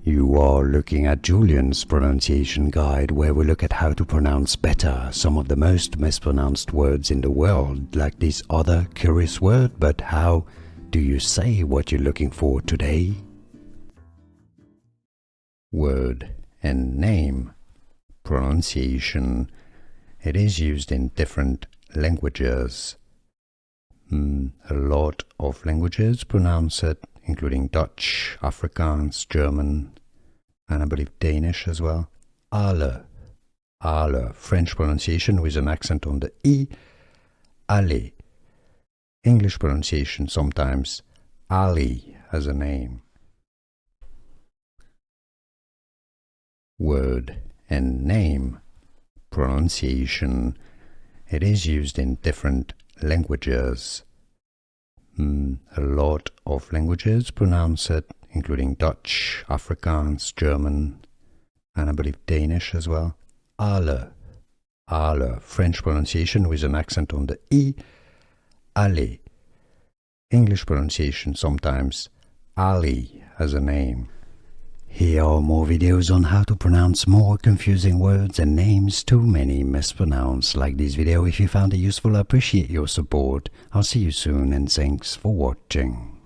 You are looking at Julian's pronunciation guide, where we look at how to pronounce better some of the most mispronounced words in the world, like this other curious word. But how do you say what you're looking for today? Word and name. Pronunciation. It is used in different languages. A lot of languages pronounce it, including Dutch, Afrikaans, German, and I believe Danish as well. Alle. Alle. French pronunciation with an accent on the I. Alle. English pronunciation sometimes Ali as a name. Word and name. Pronunciation. It is used in different languages. A lot of languages pronounce it, including Dutch, Afrikaans, German, and I believe Danish as well. Alle. Alle. French pronunciation with an accent on the I. Alle. English pronunciation sometimes Ali as a name. Here are more videos on how to pronounce more confusing words and names too many mispronounced. Like this video if you found it useful. I appreciate your support. I'll see you soon and thanks for watching.